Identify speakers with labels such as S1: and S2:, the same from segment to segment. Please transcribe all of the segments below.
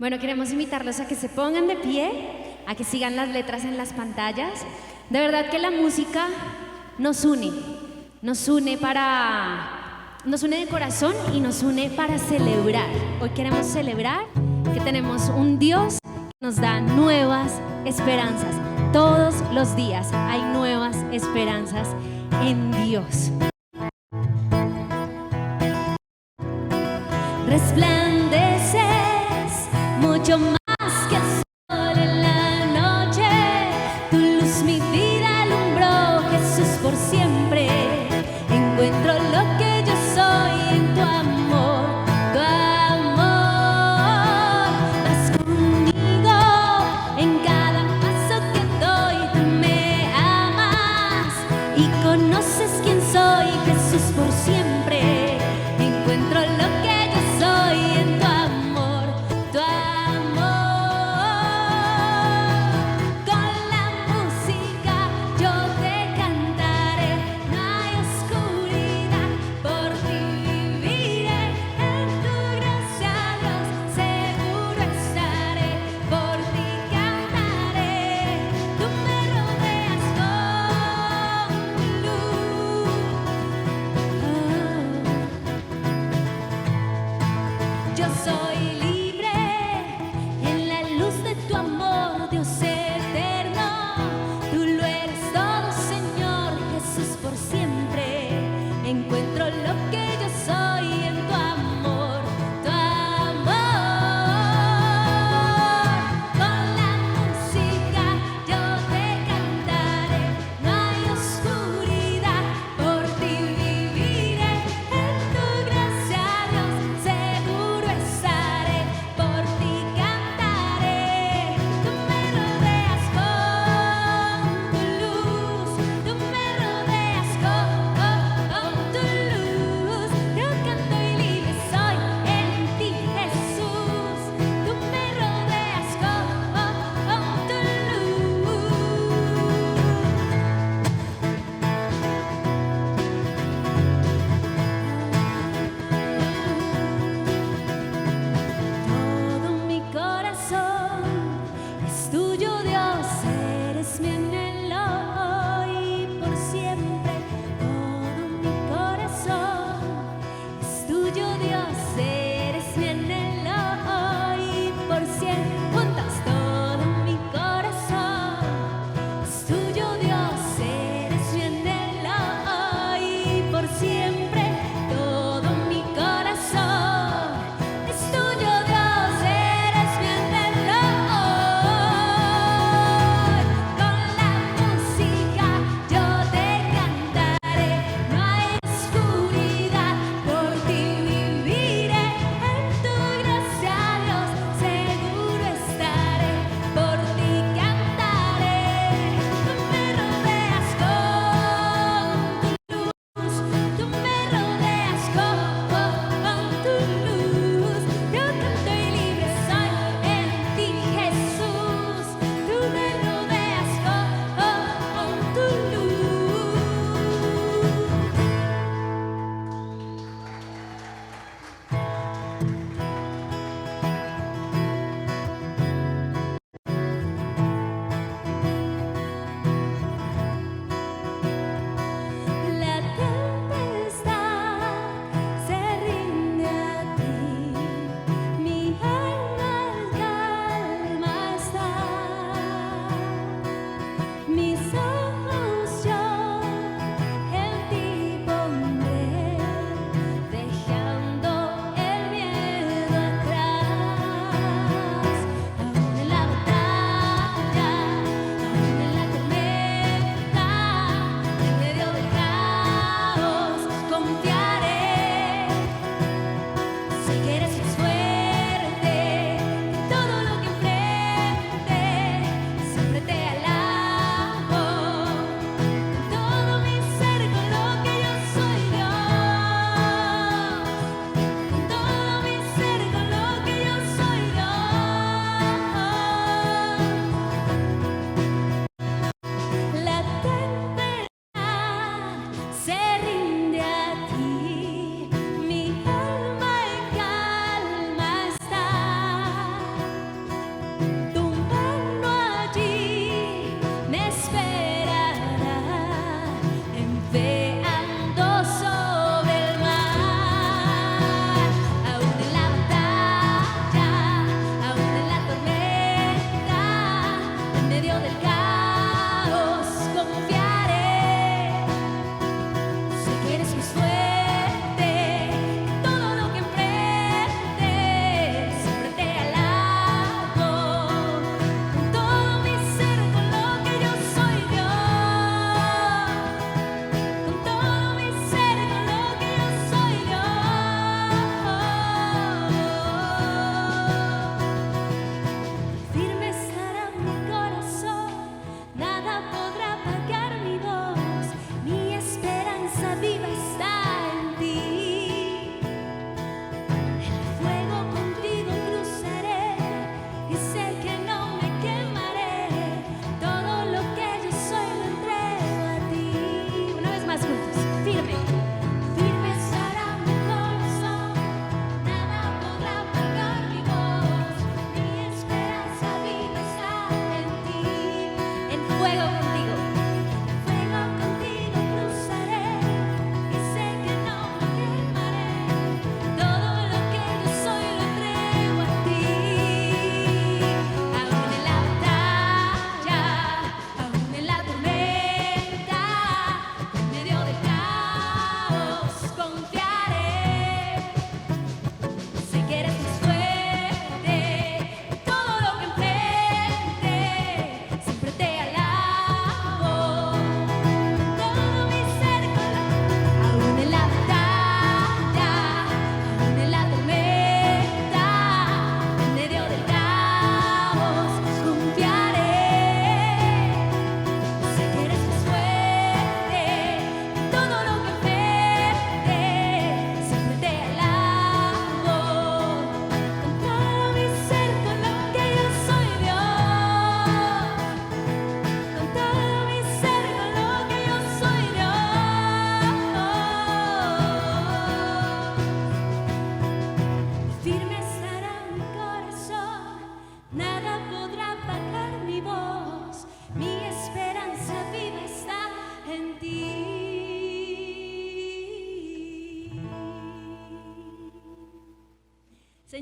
S1: Bueno, queremos invitarlos a que se pongan de pie, a que sigan las letras en las pantallas. De verdad que la música nos une de corazón y nos une para celebrar. Hoy queremos celebrar que tenemos un Dios que nos da nuevas esperanzas. Todos los días hay nuevas esperanzas en Dios. Resplandeces mucho más que el sol en la noche. Tu luz mi vida alumbró, Jesús, por siempre. Encuentro lo que yo soy en tu amor, tu amor. Vas conmigo en cada paso que doy, tú me amas y conoces quién soy.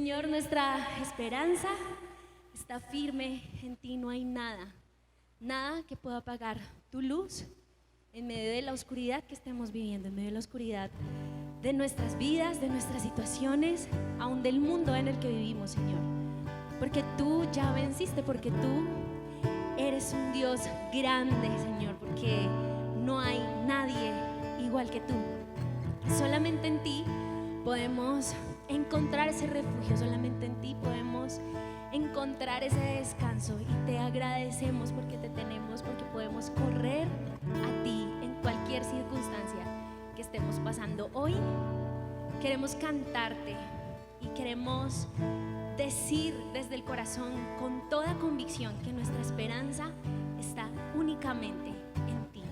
S1: Señor, nuestra esperanza está firme en ti. No hay nada que pueda apagar tu luz en medio de la oscuridad que estemos viviendo, en medio de la oscuridad de nuestras vidas, de nuestras situaciones, aún del mundo en el que vivimos, Señor. Porque tú ya venciste, porque tú eres un Dios grande, Señor, porque no hay nadie igual que tú. Solamente en ti podemos encontrar ese refugio, solamente en ti podemos encontrar ese descanso, y te agradecemos porque te tenemos, porque podemos correr a ti en cualquier circunstancia que estemos pasando. Hoy queremos cantarte y queremos decir desde el corazón con toda convicción que nuestra esperanza está únicamente en ti.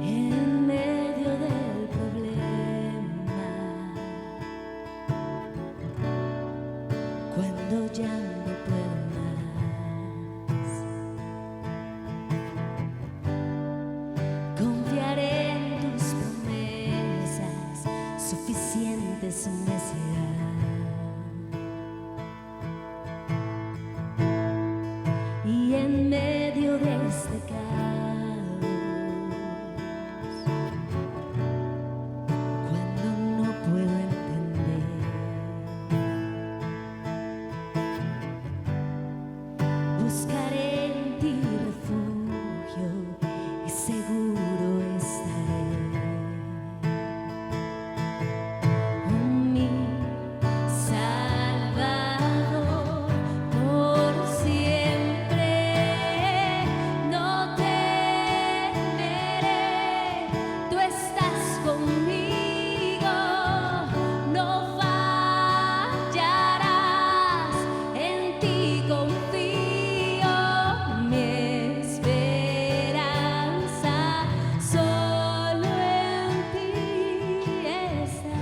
S1: En medio del problema, cuando ya no puedo más, confiaré en tus promesas, suficientes me serán. Y en medio de este caos, cuando no puedo entender, buscaré en ti refugio y seguro estaré. Oh, mi Salvador, por siempre no temeré. Tú estás conmigo, no fallarás, en ti confío, mi esperanza solo en ti está.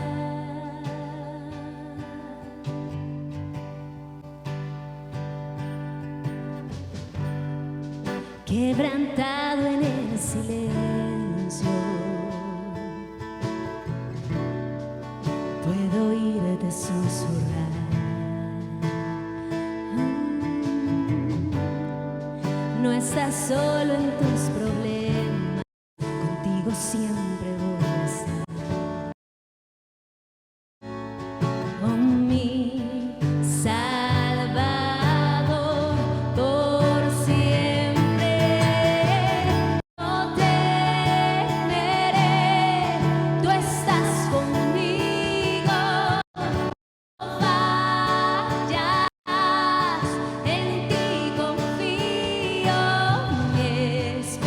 S1: Quebrantado en el silencio, puedo oírte susurrar. No estás solo en tus problemas, contigo siempre voy a estar. Oh, mi Salvador, por siempre no temeré. Tú estás conmigo, no fallarás, en ti confío, mi esperanza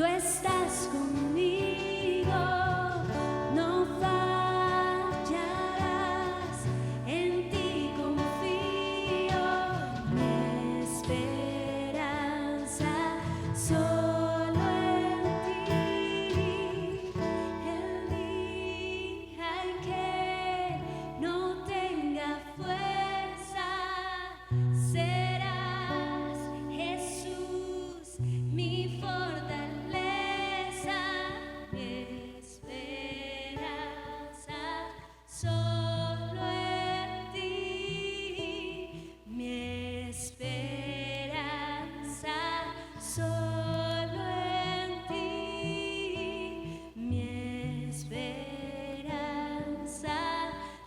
S1: tú estás conmigo, no fallarás, en ti confío, mi esperanza solo en ti. El día en que no tenga fuerza, serás Jesús, mi fortaleza, mi esperanza solo en ti, mi esperanza solo en ti, mi esperanza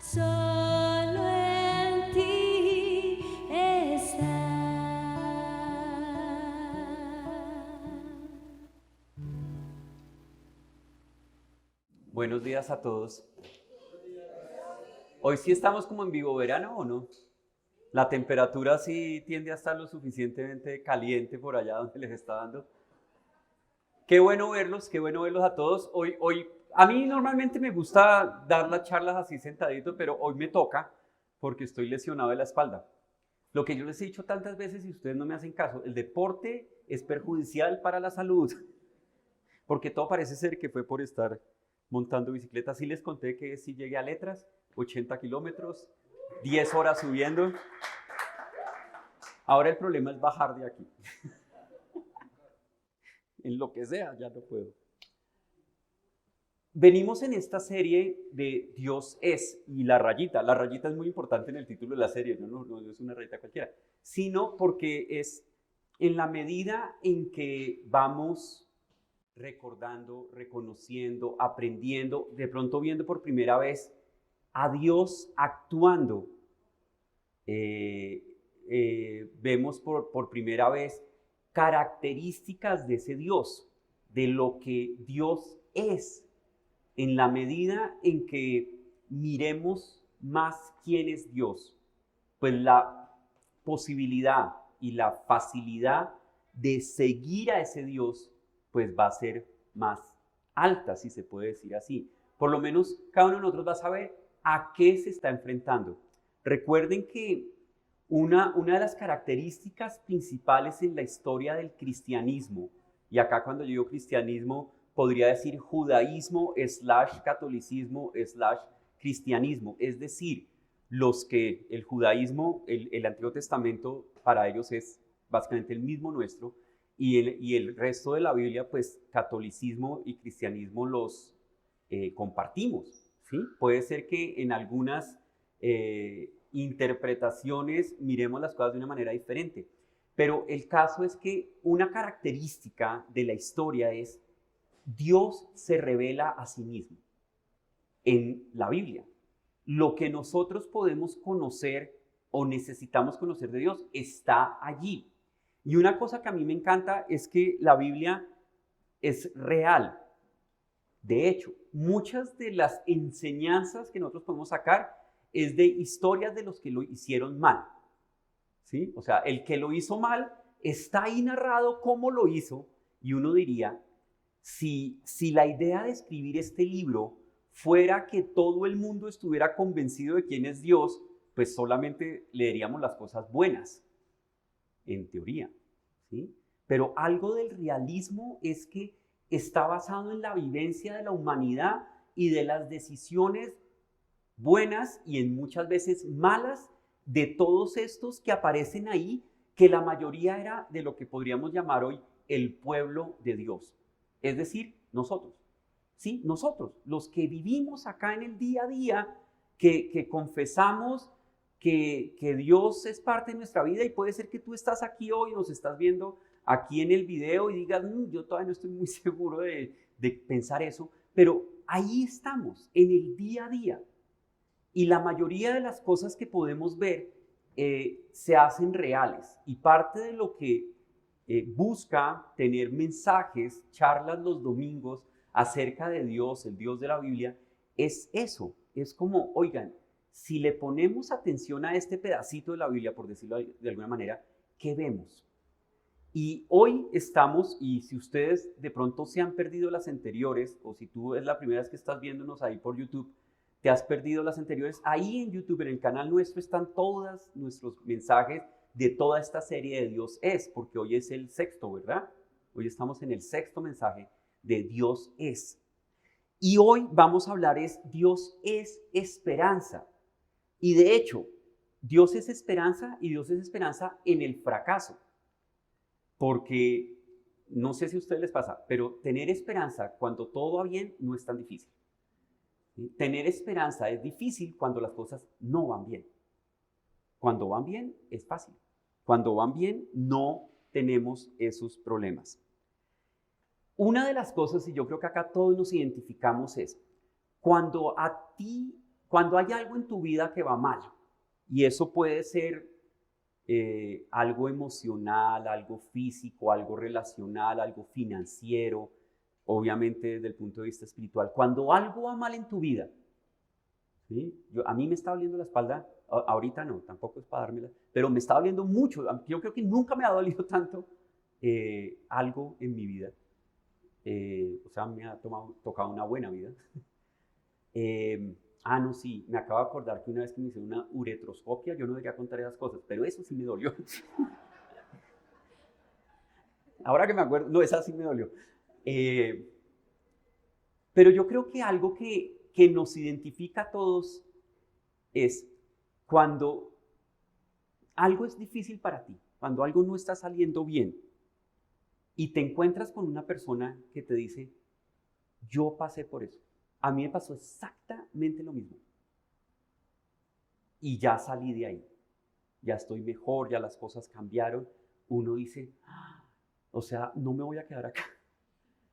S1: solo en ti está.
S2: Buenos días a todos. Hoy sí estamos como en vivo verano, ¿o no? La temperatura sí tiende a estar lo suficientemente caliente por allá donde les está dando. Qué bueno verlos a todos. Hoy, a mí normalmente me gusta dar las charlas así sentadito, pero hoy me toca porque estoy lesionado de la espalda. Lo que yo les he dicho tantas veces y ustedes no me hacen caso, el deporte es perjudicial para la salud, porque todo parece ser que fue por estar montando bicicleta. Sí les conté que sí llegué a Letras, 80 kilómetros, 10 horas subiendo. Ahora el problema es bajar de aquí. En lo que sea, ya no puedo. Venimos en esta serie de Dios es y la rayita. La rayita es muy importante en el título de la serie, no es una rayita cualquiera, sino porque es en la medida en que vamos recordando, reconociendo, aprendiendo, de pronto viendo por primera vez a Dios actuando. Vemos por primera vez características de ese Dios, de lo que Dios es, en la medida en que miremos más quién es Dios, pues la posibilidad y la facilidad de seguir a ese Dios pues va a ser más alta, si se puede decir así. Por lo menos cada uno de nosotros va a saber a qué se está enfrentando. Recuerden que una de las características principales en la historia del cristianismo, y acá cuando yo digo cristianismo podría decir judaísmo / catolicismo / cristianismo, es decir, los que el judaísmo, el Antiguo Testamento para ellos es básicamente el mismo nuestro, y el resto de la Biblia, pues catolicismo y cristianismo los compartimos, ¿sí? Puede ser que en algunas interpretaciones miremos las cosas de una manera diferente, pero el caso es que una característica de la historia es Dios se revela a sí mismo en la Biblia. Lo que nosotros podemos conocer o necesitamos conocer de Dios está allí. Y una cosa que a mí me encanta es que la Biblia es real. De hecho, muchas de las enseñanzas que nosotros podemos sacar es de historias de los que lo hicieron mal, ¿sí? O sea, el que lo hizo mal está ahí narrado cómo lo hizo, y uno diría, si la idea de escribir este libro fuera que todo el mundo estuviera convencido de quién es Dios, pues solamente leeríamos las cosas buenas, en teoría, ¿sí? Pero algo del realismo es que está basado en la vivencia de la humanidad y de las decisiones buenas y en muchas veces malas de todos estos que aparecen ahí, que la mayoría era de lo que podríamos llamar hoy el pueblo de Dios. Es decir, nosotros, ¿sí? Nosotros, los que vivimos acá en el día a día, que confesamos que Dios es parte de nuestra vida, y puede ser que tú estás aquí hoy, nos estás viendo aquí en el video y digas, yo todavía no estoy muy seguro de pensar eso, pero ahí estamos, en el día a día. Y la mayoría de las cosas que podemos ver se hacen reales, y parte de lo que busca tener mensajes, charlas los domingos acerca de Dios, el Dios de la Biblia, es eso, es como, oigan, si le ponemos atención a este pedacito de la Biblia, por decirlo de alguna manera, ¿qué vemos? Y hoy estamos, y si ustedes de pronto se han perdido las anteriores, o si tú es la primera vez que estás viéndonos ahí por YouTube, te has perdido las anteriores, ahí en YouTube, en el canal nuestro, están todos nuestros mensajes de toda esta serie de Dios es, porque hoy es el sexto, ¿verdad? Hoy estamos en el sexto mensaje de Dios es. Y hoy vamos a hablar es Dios es esperanza. Y de hecho, Dios es esperanza y Dios es esperanza en el fracaso. Porque no sé si a ustedes les pasa, pero tener esperanza cuando todo va bien no es tan difícil. ¿Sí? Tener esperanza es difícil cuando las cosas no van bien. Cuando van bien es fácil. Cuando van bien no tenemos esos problemas. Una de las cosas, y yo creo que acá todos nos identificamos, es cuando hay algo en tu vida que va mal, y eso puede ser algo emocional, algo físico, algo relacional, algo financiero, obviamente desde el punto de vista espiritual. Cuando algo va mal en tu vida, ¿sí? A mí me está doliendo la espalda, ahorita no, tampoco es para dármela, pero me está doliendo mucho. Yo creo que nunca me ha dolido tanto algo en mi vida. O sea, me ha tocado una buena vida. No, sí, me acabo de acordar que una vez que me hicieron una uretroscopia, yo no debería contar esas cosas, pero eso sí me dolió. Ahora que me acuerdo, no, esa sí me dolió. Pero yo creo que algo que nos identifica a todos es cuando algo es difícil para ti, cuando algo no está saliendo bien y te encuentras con una persona que te dice, yo pasé por eso. A mí me pasó exactamente lo mismo. Y ya salí de ahí. Ya estoy mejor, ya las cosas cambiaron. Uno dice, o sea, no me voy a quedar acá.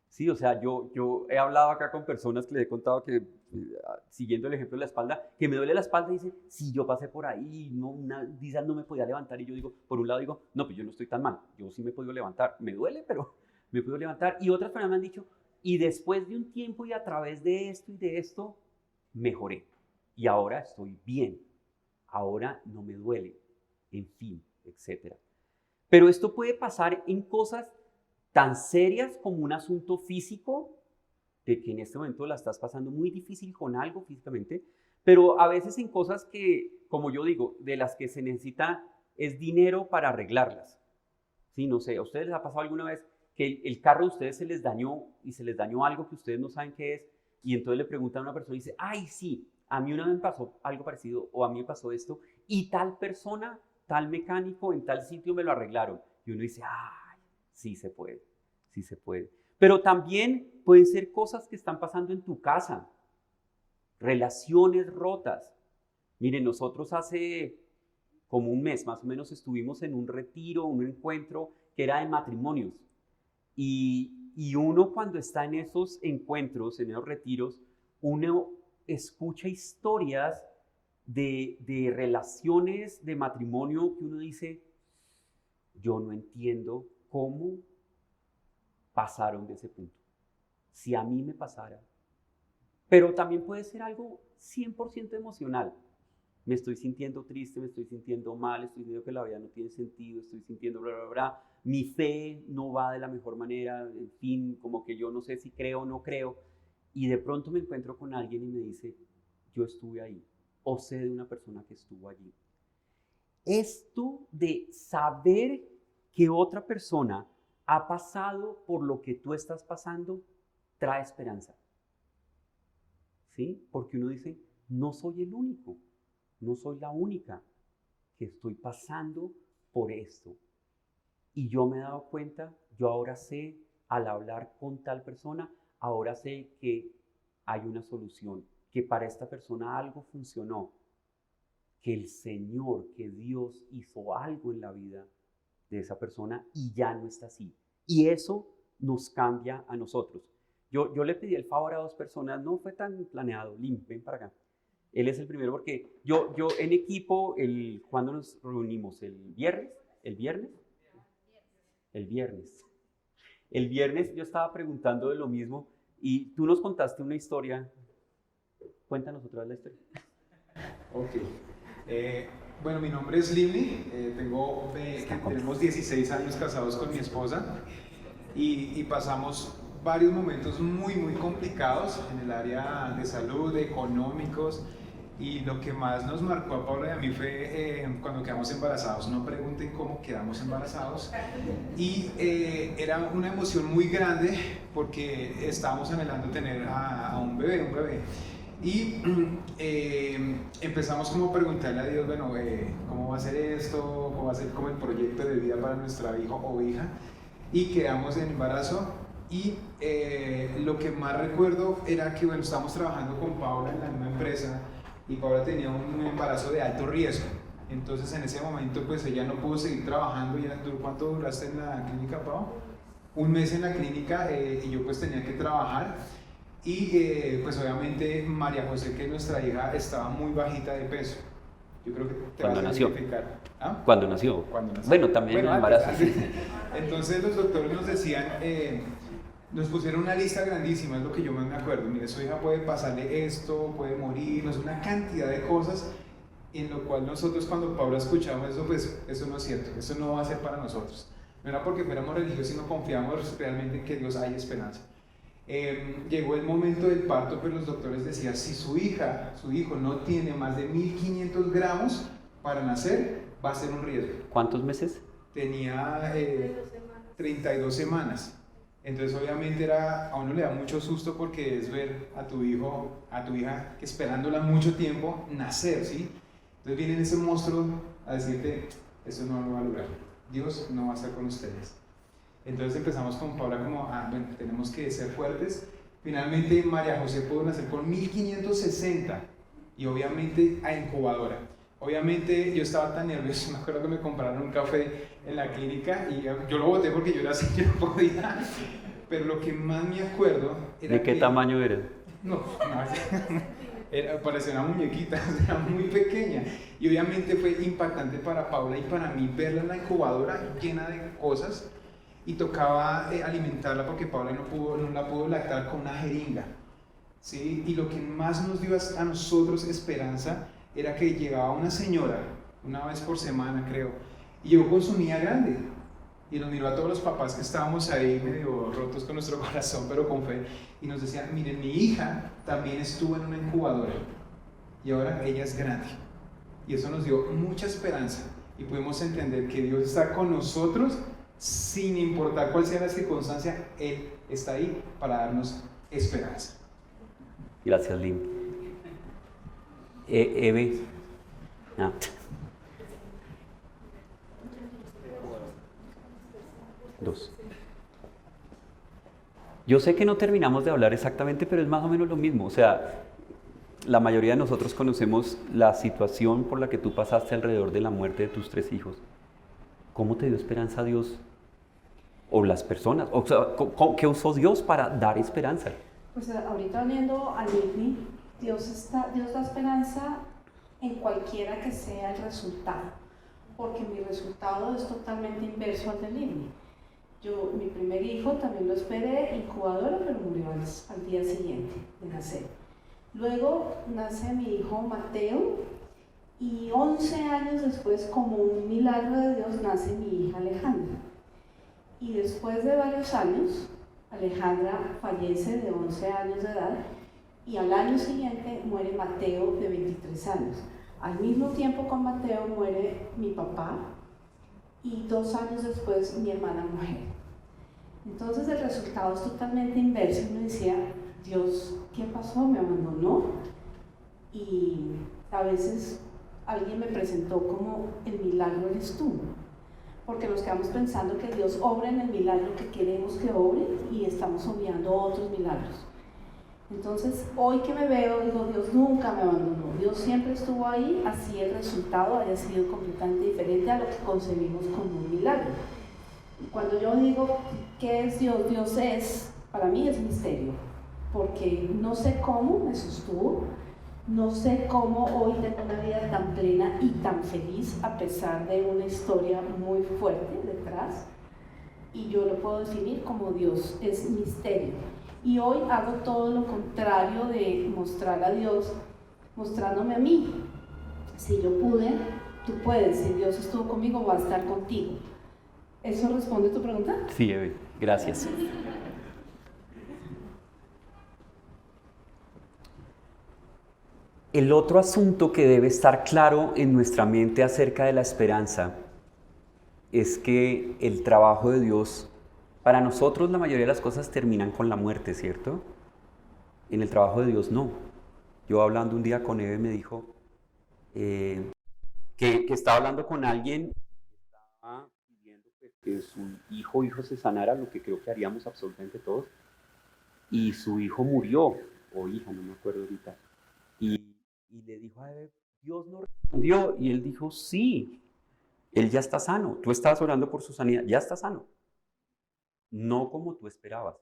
S2: Sí, o sea, yo he hablado acá con personas que les he contado que, siguiendo el ejemplo de la espalda, que me duele la espalda y dicen, sí, yo pasé por ahí, quizás no me podía levantar. Y yo digo, por un lado digo, no, pues yo no estoy tan mal. Yo sí me he podido levantar. Me duele, pero me he podido levantar. Y otras personas me han dicho, y después de un tiempo y a través de esto y de esto, mejoré. Y ahora estoy bien. Ahora no me duele. En fin, etc. Pero esto puede pasar en cosas tan serias como un asunto físico, de que en este momento la estás pasando muy difícil con algo físicamente, pero a veces en cosas que, como yo digo, de las que se necesita es dinero para arreglarlas. Sí, no sé, ¿a ustedes les ha pasado alguna vez que el carro de ustedes se les dañó y se les dañó algo que ustedes no saben qué es, y entonces le preguntan a una persona y dice, ay, sí, a mí una vez me pasó algo parecido, o a mí me pasó esto, y tal persona, tal mecánico en tal sitio me lo arreglaron? Y uno dice, ay, sí se puede, sí se puede. Pero también pueden ser cosas que están pasando en tu casa, relaciones rotas. Miren, nosotros hace como un mes más o menos estuvimos en un retiro, un encuentro que era de matrimonios. Y uno cuando está en esos encuentros, en esos retiros, uno escucha historias de relaciones de matrimonio que uno dice, yo no entiendo cómo pasaron de ese punto. Si a mí me pasara. Pero también puede ser algo 100% emocional. Me estoy sintiendo triste, me estoy sintiendo mal, estoy sintiendo que la vida no tiene sentido, estoy sintiendo bla, bla, bla. Mi fe no va de la mejor manera, en fin, como que yo no sé si creo o no creo. Y de pronto me encuentro con alguien y me dice, yo estuve ahí, o sé de una persona que estuvo allí. Esto de saber que otra persona ha pasado por lo que tú estás pasando, trae esperanza. ¿Sí? Porque uno dice, no soy el único. No soy la única que estoy pasando por esto. Y yo me he dado cuenta, yo ahora sé, al hablar con tal persona, ahora sé que hay una solución, que para esta persona algo funcionó, que el Señor, que Dios hizo algo en la vida de esa persona y ya no está así. Y eso nos cambia a nosotros. Yo le pedí el favor a dos personas, no fue tan planeado, Lim, ven para acá. Él es el primero porque yo en equipo, ¿cuándo nos reunimos? ¿El viernes? ¿El viernes? El viernes. El viernes yo estaba preguntando de lo mismo y tú nos contaste una historia. Cuéntanos otra vez la historia.
S3: Ok. Bueno, mi nombre es Limni, tenemos 16 años casados con mi esposa y pasamos varios momentos muy complicados en el área de salud, económicos, y lo que más nos marcó a Paula y a mí fue cuando quedamos embarazados. No pregunten cómo quedamos embarazados, y era una emoción muy grande porque estábamos anhelando tener a un bebé. Y empezamos como a preguntarle a Dios, bueno, ¿cómo va a ser esto? ¿Cómo va a ser como el proyecto de vida para nuestra hijo o hija? Y quedamos en embarazo, y lo que más recuerdo era que, bueno, estábamos trabajando con Paula en la misma empresa, y Paula tenía un embarazo de alto riesgo. Entonces en ese momento pues ella no pudo seguir trabajando. ¿Cuánto duraste en la clínica, Pau? Un mes en la clínica, y yo pues tenía que trabajar. Y pues obviamente María José, que es nuestra hija, estaba muy bajita de peso. Yo creo que te vas a identificar.
S2: ¿Ah? ¿Cuándo nació?
S3: ¿Cuándo nació?
S2: Bueno, también en el embarazo.
S3: Entonces los doctores nos decían, nos pusieron una lista grandísima, es lo que yo más me acuerdo. Mire, su hija puede pasarle esto, puede morir, una cantidad de cosas, en lo cual nosotros, cuando Paula escuchamos eso, pues eso no es cierto, eso no va a ser para nosotros. No era porque fuéramos religiosos, sino confiamos realmente en que Dios hay esperanza. Llegó el momento del parto, pero los doctores decían, si su hijo no tiene más de 1500 gramos para nacer, va a ser un riesgo.
S2: ¿Cuántos meses?
S3: Tenía 32 semanas. Entonces obviamente a uno le da mucho susto, porque es ver a tu hijo, a tu hija, esperándola mucho tiempo nacer, ¿sí? Entonces viene ese monstruo a decirte, eso no lo va a lograr, Dios no va a estar con ustedes. Entonces empezamos con Paula como, bueno, tenemos que ser fuertes. Finalmente María José pudo nacer con 1560, y obviamente a incubadora. Obviamente yo estaba tan nervioso, me acuerdo que me compraron un café en la clínica y yo lo boté porque yo era así, yo no podía. Pero lo que más me acuerdo era
S2: ¿De qué tamaño eres?
S3: No, parecía una muñequita, era muy pequeña. Y obviamente fue impactante para Paula y para mí verla en la incubadora llena de cosas, y tocaba alimentarla porque Paula no la pudo lactar con una jeringa, ¿sí? Y lo que más nos dio a nosotros esperanza era que llegaba una señora, una vez por semana creo, y llegó con su niña grande, y nos miró a todos los papás que estábamos ahí medio rotos con nuestro corazón, pero con fe, y nos decía, miren, mi hija también estuvo en una incubadora, y ahora ella es grande. Y eso nos dio mucha esperanza, y pudimos entender que Dios está con nosotros, sin importar cuál sea la circunstancia, Él está ahí para darnos esperanza.
S2: Gracias, Lim. Eve. Dos. Yo sé que no terminamos de hablar exactamente, pero es más o menos lo mismo. O sea, la mayoría de nosotros conocemos la situación por la que tú pasaste alrededor de la muerte de tus 3 hijos. ¿Cómo te dio esperanza Dios? O las personas. O sea, ¿qué usó Dios para dar esperanza?
S4: Pues ahorita viendo a Livni, Dios da esperanza en cualquiera que sea el resultado, porque mi resultado es totalmente inverso al de Livni. Mi primer hijo también lo esperé, incubadora, pero murió al día siguiente de nacer. Luego nace mi hijo Mateo, y 11 años después, como un milagro de Dios, nace mi hija Alejandra. Y después de varios años, Alejandra fallece de 11 años de edad, y al año siguiente muere Mateo de 23 años. Al mismo tiempo con Mateo muere mi papá, y 2 años después mi hermana muere. Entonces el resultado es totalmente inverso. Uno decía, Dios, ¿qué pasó? ¿Me abandonó? Y a veces alguien me presentó como, el milagro eres tú, porque nos quedamos pensando que Dios obra en el milagro que queremos que obre, y estamos obviando otros milagros. Entonces hoy que me veo, digo, Dios nunca me abandonó, Dios siempre estuvo ahí, así el resultado haya sido completamente diferente a lo que concebimos como un milagro. Y cuando yo digo, ¿qué es Dios? Dios es, para mí es misterio, porque no sé cómo me sostuvo, no sé cómo hoy tengo una vida tan plena y tan feliz a pesar de una historia muy fuerte detrás, y yo lo puedo definir como Dios es misterio. Y hoy hago todo lo contrario de mostrar a Dios, mostrándome a mí. Si yo pude tú puedes, si Dios estuvo conmigo, va a estar contigo. ¿Eso responde tu pregunta?
S2: Sí, Eve, gracias. El otro asunto que debe estar claro en nuestra mente acerca de la esperanza es que el trabajo de Dios, para nosotros la mayoría de las cosas terminan con la muerte, ¿cierto? En el trabajo de Dios no. Yo hablando un día con Eve me dijo que estaba hablando con alguien que estaba pidiendo que su hijo se sanara, lo que creo que haríamos absolutamente todos, y su hijo murió, o hija, no me acuerdo ahorita, y le dijo a Eve, Dios no respondió, y él dijo, sí, él ya está sano, tú estabas orando por su sanidad, ya está sano, no como tú esperabas,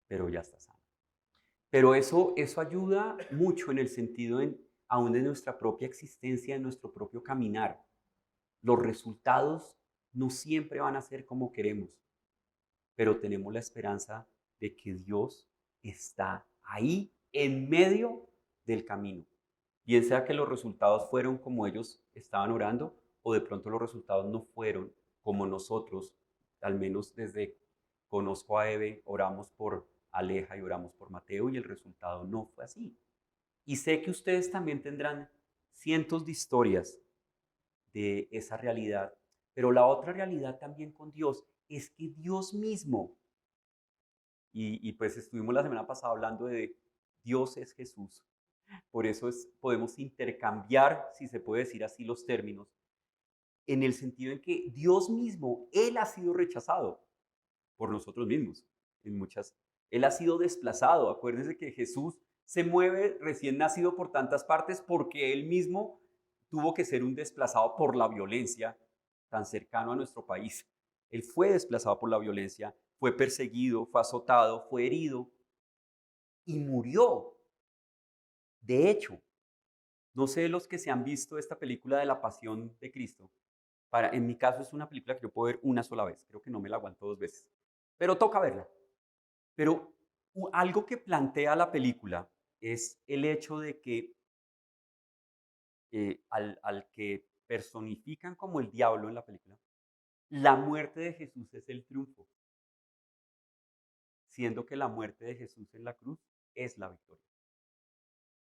S2: pero ya está sano. Pero eso ayuda mucho en el sentido aún de nuestra propia existencia, de nuestro propio caminar. Los resultados no siempre van a ser como queremos, pero tenemos la esperanza de que Dios está ahí en medio del camino. Bien sea que los resultados fueron como ellos estaban orando, o de pronto los resultados no fueron como nosotros, al menos desde conozco a Eve, oramos por Aleja y oramos por Mateo y el resultado no fue así. Y sé que ustedes también tendrán cientos de historias de esa realidad, pero la otra realidad también con Dios es que Dios mismo, y pues estuvimos la semana pasada hablando de Dios es Jesús, por eso podemos intercambiar, si se puede decir así, los términos, en el sentido en que Dios mismo, Él ha sido rechazado por nosotros mismos. Él ha sido desplazado. Acuérdense que Jesús se mueve recién nacido por tantas partes porque Él mismo tuvo que ser un desplazado por la violencia tan cercano a nuestro país. Él fue desplazado por la violencia, fue perseguido, fue azotado, fue herido y murió. De hecho, no sé los que se han visto esta película de la Pasión de Cristo. En mi caso es una película que yo puedo ver una sola vez. Creo que no me la aguanto 2 veces. Pero toca verla. Pero algo que plantea la película es el hecho de que al que personifican como el diablo en la película, la muerte de Jesús es el triunfo, siendo que la muerte de Jesús en la cruz es la victoria.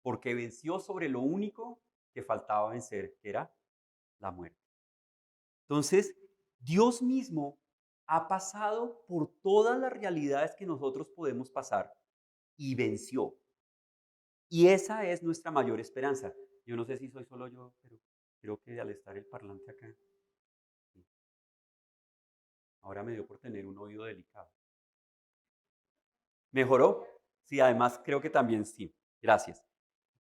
S2: Porque venció sobre lo único que faltaba vencer, que era la muerte. Entonces, Dios mismo ha pasado por todas las realidades que nosotros podemos pasar y venció. Y esa es nuestra mayor esperanza. Yo no sé si soy solo yo, pero creo que al estar el parlante acá, sí. Ahora me dio por tener un oído delicado. ¿Mejoró? Sí, además creo que también sí. Gracias.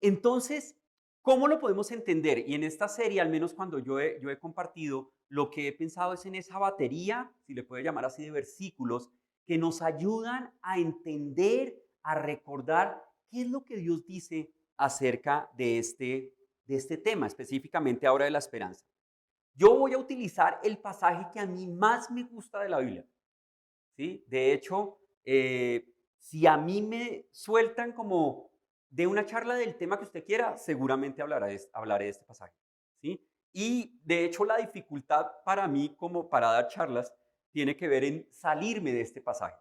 S2: Entonces, ¿cómo lo podemos entender? Y en esta serie, al menos cuando yo he compartido, lo que he pensado es en esa batería, si le puede llamar así, de versículos que nos ayudan a entender, a recordar qué es lo que Dios dice acerca de este tema, específicamente ahora de la esperanza. Yo voy a utilizar el pasaje que a mí más me gusta de la Biblia, ¿sí? De hecho, si a mí me sueltan como de una charla del tema que usted quiera, seguramente hablaré de este pasaje, ¿sí? Y de hecho la dificultad para mí como para dar charlas tiene que ver en salirme de este pasaje.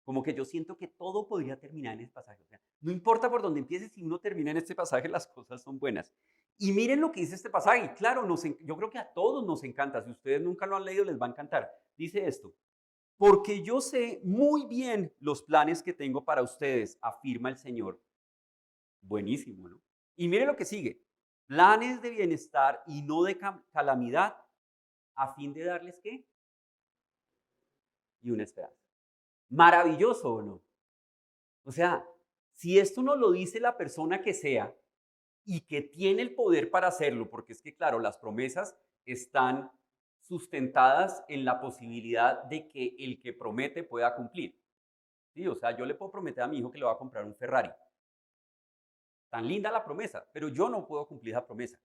S2: Como que yo siento que todo podría terminar en este pasaje. O sea, no importa por dónde empiece, si uno termina en este pasaje, las cosas son buenas. Y miren lo que dice este pasaje. Claro, yo creo que a todos nos encanta. Si ustedes nunca lo han leído, les va a encantar. Dice esto: porque yo sé muy bien los planes que tengo para ustedes, afirma el Señor. Buenísimo, ¿no? Y mire lo que sigue. Planes de bienestar y no de calamidad, a fin de darles, ¿qué? Y una esperanza. Maravilloso, ¿o no? O sea, si esto nos lo dice la persona que sea y que tiene el poder para hacerlo, porque es que, claro, las promesas están sustentadas en la posibilidad de que el que promete pueda cumplir. Sí, o sea, yo le puedo prometer a mi hijo que le va a comprar un Ferrari. Tan linda la promesa, pero yo no puedo cumplir esa promesa.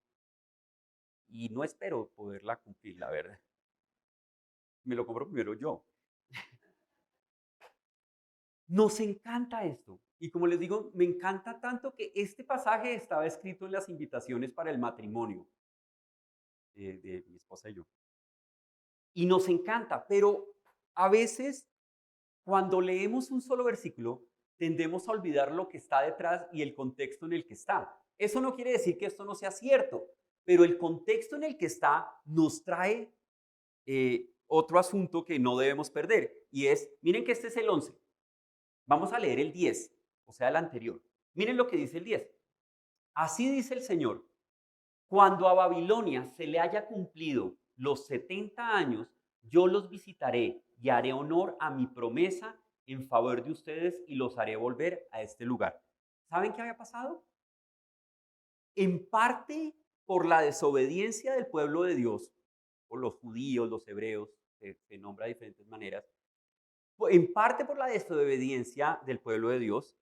S2: Y no espero poderla cumplir, la verdad. Me lo compro primero yo. Nos encanta esto. Y como les digo, me encanta tanto que este pasaje estaba escrito en las invitaciones para el matrimonio. de mi esposa y yo. Y nos encanta, pero a veces cuando leemos un solo versículo, tendemos a olvidar lo que está detrás y el contexto en el que está. Eso no quiere decir que esto no sea cierto, pero el contexto en el que está nos trae otro asunto que no debemos perder. Y es, miren que este es el 11. Vamos a leer el 10, o sea, el anterior. Miren lo que dice el 10. Así dice el Señor. Cuando a Babilonia se le haya cumplido los 70 años, yo los visitaré y haré honor a mi promesa en favor de ustedes y los haré volver a este lugar. ¿Saben qué había pasado? En parte por la desobediencia del pueblo de Dios, por los judíos, los hebreos, se nombra de diferentes maneras, en parte por la desobediencia del pueblo de Dios,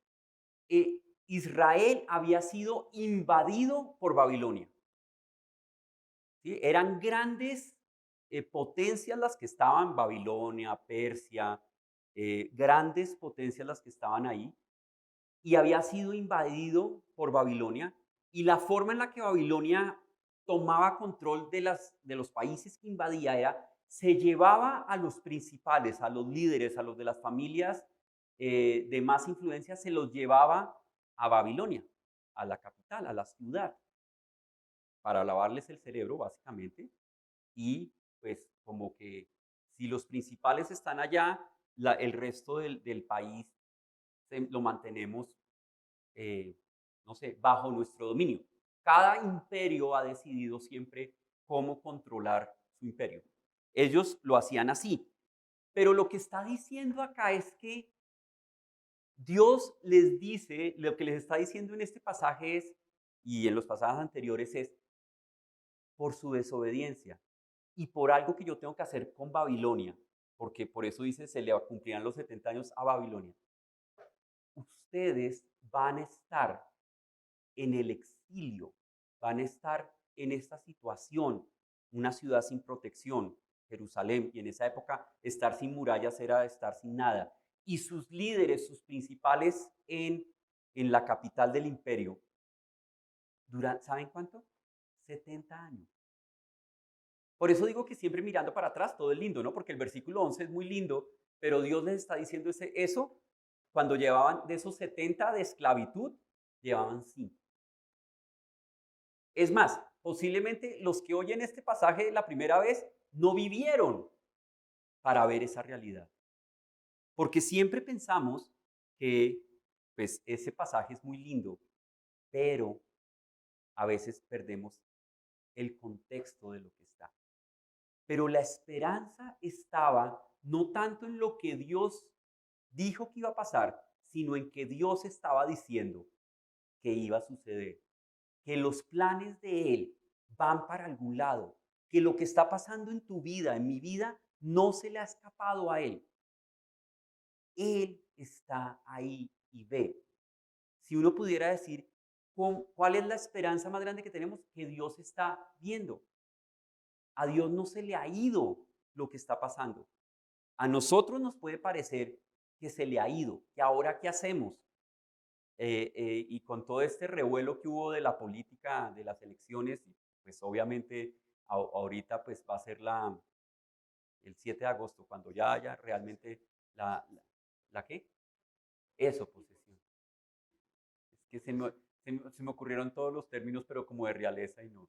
S2: Israel había sido invadido por Babilonia. ¿Sí? Eran grandes potencias las que estaban, Babilonia, Persia, grandes potencias las que estaban ahí, y había sido invadido por Babilonia, y la forma en la que Babilonia tomaba control de los países que invadía era, se llevaba a los principales, a los líderes, a los de las familias de más influencia, se los llevaba a Babilonia, a la capital, a la ciudad, para lavarles el cerebro, básicamente, y pues como que si los principales están allá, el resto del país lo mantenemos, no sé, bajo nuestro dominio. Cada imperio ha decidido siempre cómo controlar su imperio. Ellos lo hacían así, pero lo que está diciendo acá es que Dios les dice, lo que les está diciendo en este pasaje es, y en los pasajes anteriores es, por su desobediencia y por algo que yo tengo que hacer con Babilonia, porque por eso dice, se le cumplirán los 70 años a Babilonia. Ustedes van a estar en el exilio, van a estar en esta situación, una ciudad sin protección, Jerusalén, y en esa época estar sin murallas era estar sin nada. Y sus líderes, sus principales en la capital del imperio, ¿saben cuánto? 70 años. Por eso digo que siempre mirando para atrás todo es lindo, ¿no? Porque el versículo 11 es muy lindo, pero Dios les está diciendo eso cuando llevaban de esos 70 de esclavitud, llevaban 5. Es más, posiblemente los que oyen este pasaje la primera vez no vivieron para ver esa realidad. Porque siempre pensamos que pues, ese pasaje es muy lindo, pero a veces perdemos el contexto de lo que está. Pero la esperanza estaba no tanto en lo que Dios dijo que iba a pasar, sino en que Dios estaba diciendo que iba a suceder, que los planes de Él van para algún lado, que lo que está pasando en tu vida, en mi vida, no se le ha escapado a Él. Él está ahí y ve. Si uno pudiera decir, ¿cuál es la esperanza más grande que tenemos? Que Dios está viendo. A Dios no se le ha ido lo que está pasando. A nosotros nos puede parecer que se le ha ido, que ahora ¿qué hacemos? Y con todo este revuelo que hubo de la política, de las elecciones, pues obviamente ahorita pues va a ser el 7 de agosto, cuando ya haya realmente ¿la qué? Eso, posesión. Es que se me ocurrieron todos los términos, pero como de realeza y no.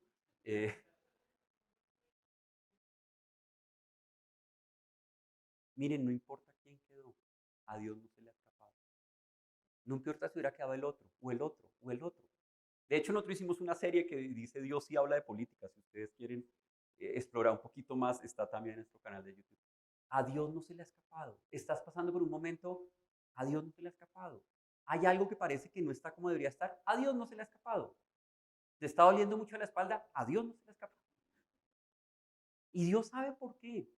S2: Miren, no importa quién quedó, a Dios no se le ha escapado. No importa si hubiera quedado el otro, o el otro, o el otro. De hecho, nosotros hicimos una serie que dice Dios sí habla de política. Si ustedes quieren explorar un poquito más, está también en nuestro canal de YouTube. A Dios no se le ha escapado. Estás pasando por un momento, a Dios no se le ha escapado. Hay algo que parece que no está como debería estar, a Dios no se le ha escapado. Te está doliendo mucho la espalda, a Dios no se le ha escapado. Y Dios sabe por qué.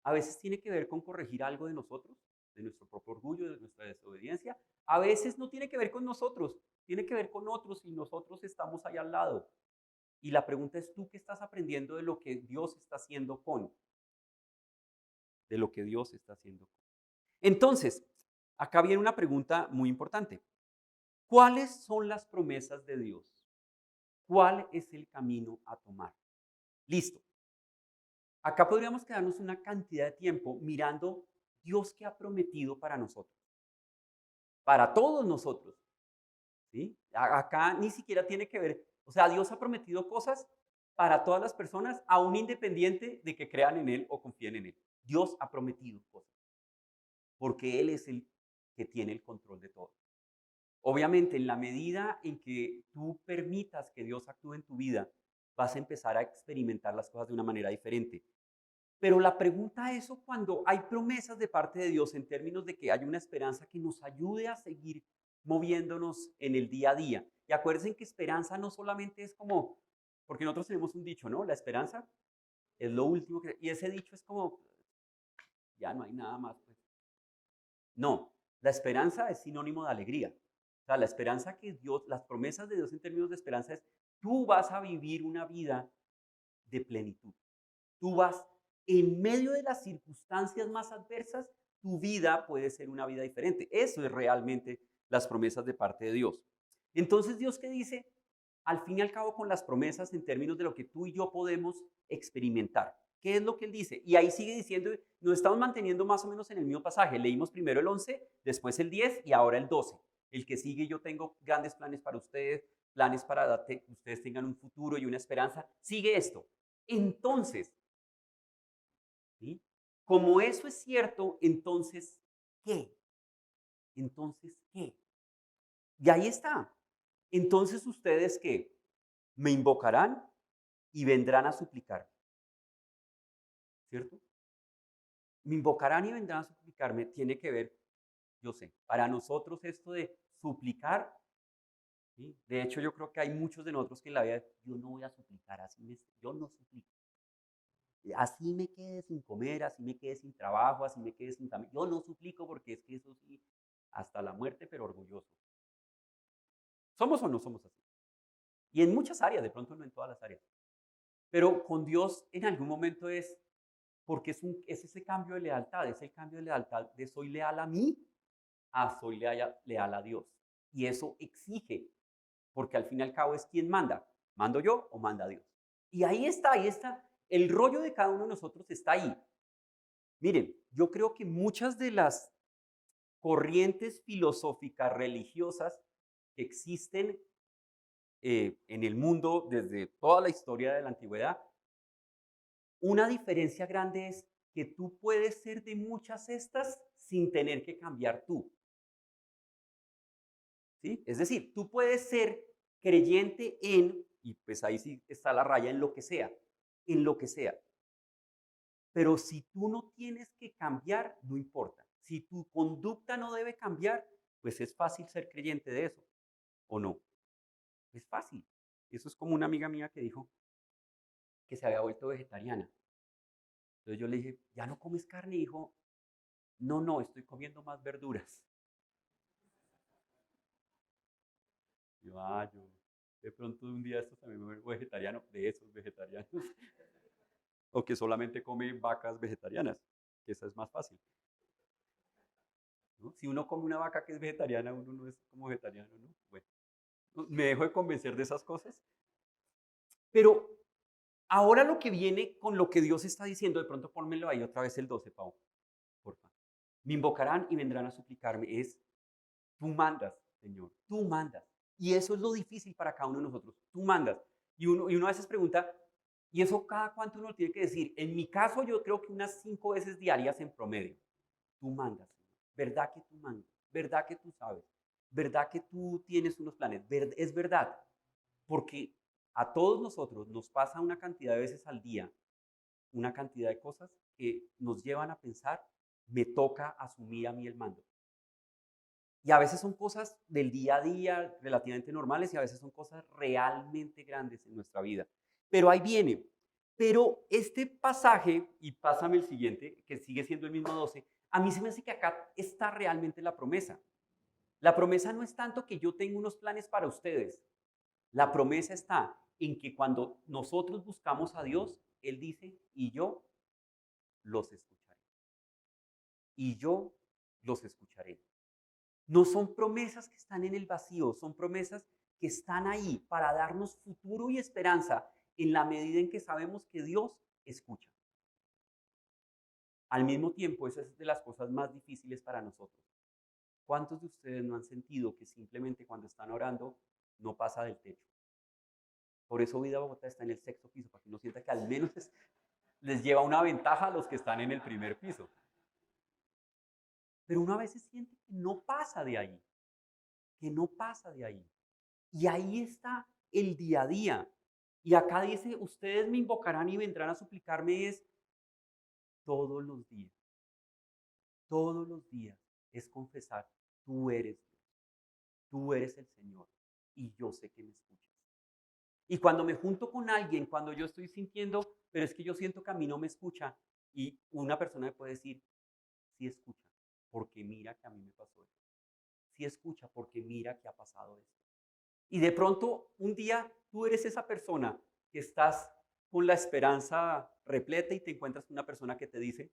S2: A veces tiene que ver con corregir algo de nosotros, de nuestro propio orgullo, de nuestra desobediencia. A veces no tiene que ver con nosotros, tiene que ver con otros y nosotros estamos ahí al lado. Y la pregunta es, ¿tú qué estás aprendiendo de lo que Dios está haciendo con? De lo que Dios está haciendo con. Entonces, acá viene una pregunta muy importante. ¿Cuáles son las promesas de Dios? ¿Cuál es el camino a tomar? Listo. Acá podríamos quedarnos una cantidad de tiempo mirando Dios que ha prometido para nosotros, para todos nosotros. ¿Sí? Acá ni siquiera tiene que ver, o sea, Dios ha prometido cosas para todas las personas, aún independiente de que crean en Él o confíen en Él. Dios ha prometido cosas, porque Él es el que tiene el control de todo. Obviamente, en la medida en que tú permitas que Dios actúe en tu vida, vas a empezar a experimentar las cosas de una manera diferente. Pero la pregunta es eso cuando hay promesas de parte de Dios en términos de que hay una esperanza que nos ayude a seguir moviéndonos en el día a día. Y acuérdense que esperanza no solamente es como, porque nosotros tenemos un dicho, ¿no? La esperanza es lo último que... Y ese dicho es como, ya no hay nada más. Pues. No, la esperanza es sinónimo de alegría. O sea, la esperanza que Dios, las promesas de Dios en términos de esperanza es, tú vas a vivir una vida de plenitud. Tú vas, en medio de las circunstancias más adversas, tu vida puede ser una vida diferente. Eso es realmente las promesas de parte de Dios. Entonces, ¿Dios qué dice? Al fin y al cabo, con las promesas en términos de lo que tú y yo podemos experimentar. ¿Qué es lo que Él dice? Y ahí sigue diciendo, nos estamos manteniendo más o menos en el mismo pasaje. Leímos primero el 11, después el 10 y ahora el 12. El que sigue, yo tengo grandes planes para ustedes, planes para que ustedes tengan un futuro y una esperanza. Sigue esto. Entonces, ¿sí? Como eso es cierto, entonces, ¿qué? Entonces, ¿qué? Y ahí está. Entonces, ¿ustedes qué? Me invocarán y vendrán a suplicar. ¿Cierto? Me invocarán y vendrán a suplicarme. Tiene que ver, yo sé, para nosotros esto de suplicar, ¿sí? De hecho, yo creo que hay muchos de nosotros que en la vida, yo no voy a suplicar, yo no suplico. Así me quede sin comer, así me quede sin trabajo, así me quede sin familia. Yo no suplico porque es que eso sí, hasta la muerte, pero orgulloso. ¿Somos o no somos así? Y en muchas áreas, de pronto no en todas las áreas. Pero con Dios en algún momento es, porque es ese cambio de lealtad, es el cambio de lealtad de soy leal a mí a soy leal a Dios. Y eso exige, porque al fin y al cabo es quien manda. ¿Mando yo o manda Dios? Y ahí está. El rollo de cada uno de nosotros está ahí. Miren, yo creo que muchas de las corrientes filosóficas religiosas que existen en el mundo desde toda la historia de la antigüedad, una diferencia grande es que tú puedes ser de muchas estas sin tener que cambiar tú. ¿Sí? Es decir, tú puedes ser creyente en, y pues ahí sí está la raya, en lo que sea. Pero si tú no tienes que cambiar, no importa. Si tu conducta no debe cambiar, pues es fácil ser creyente de eso, ¿o no? Es fácil. Eso es como una amiga mía que dijo que se había vuelto vegetariana. Entonces yo le dije, ¿ya no comes carne? Y dijo, no, estoy comiendo más verduras. Yo de pronto un día esto también me vuelvo vegetariano, de esos vegetarianos. O que solamente come vacas vegetarianas, que esa es más fácil. ¿No? Si uno come una vaca que es vegetariana, uno no es como vegetariano, ¿no? Bueno, me dejo de convencer de esas cosas. Pero ahora lo que viene con lo que Dios está diciendo, de pronto pónmelo ahí otra vez el 12, Pau, porfa. Me invocarán y vendrán a suplicarme. Es, tú mandas, Señor, tú mandas. Y eso es lo difícil para cada uno de nosotros. Tú mandas. Y uno a veces pregunta, ¿y eso cada cuánto uno tiene que decir? En mi caso, yo creo que unas 5 veces diarias en promedio. Tú mandas, Señor. ¿Verdad que tú mandas? ¿Verdad que tú sabes? ¿Verdad que tú tienes unos planes? Es verdad. Porque a todos nosotros nos pasa una cantidad de veces al día, una cantidad de cosas que nos llevan a pensar, me toca asumir a mí el mando. Y a veces son cosas del día a día relativamente normales y a veces son cosas realmente grandes en nuestra vida. Pero ahí viene. Pero este pasaje, y pásame el siguiente, que sigue siendo el mismo 12, a mí se me hace que acá está realmente la promesa. La promesa no es tanto que yo tengo unos planes para ustedes. La promesa está en que cuando nosotros buscamos a Dios, Él dice, y yo los escucharé. Y yo los escucharé. No son promesas que están en el vacío, son promesas que están ahí para darnos futuro y esperanza en la medida en que sabemos que Dios escucha. Al mismo tiempo, esa es de las cosas más difíciles para nosotros. ¿Cuántos de ustedes no han sentido que simplemente cuando están orando no pasa del techo? Por eso Vida Bogotá está en el 6º piso, para que uno sienta que al menos les lleva una ventaja a los que están en el primer piso. Pero uno a veces siente que no pasa de ahí, que no pasa de ahí. Y ahí está el día a día. Y acá dice, ustedes me invocarán y vendrán a suplicarme, es todos los días. Todos los días es confesar, tú eres Dios, tú eres el Señor y yo sé que me escuchas. Y cuando me junto con alguien, cuando yo estoy sintiendo, pero es que yo siento que a mí no me escucha, y una persona me puede decir, sí escucha, porque mira que a mí me pasó esto. Sí escucha, porque mira que ha pasado esto. Y de pronto, un día, tú eres esa persona que estás con la esperanza repleta y te encuentras con una persona que te dice,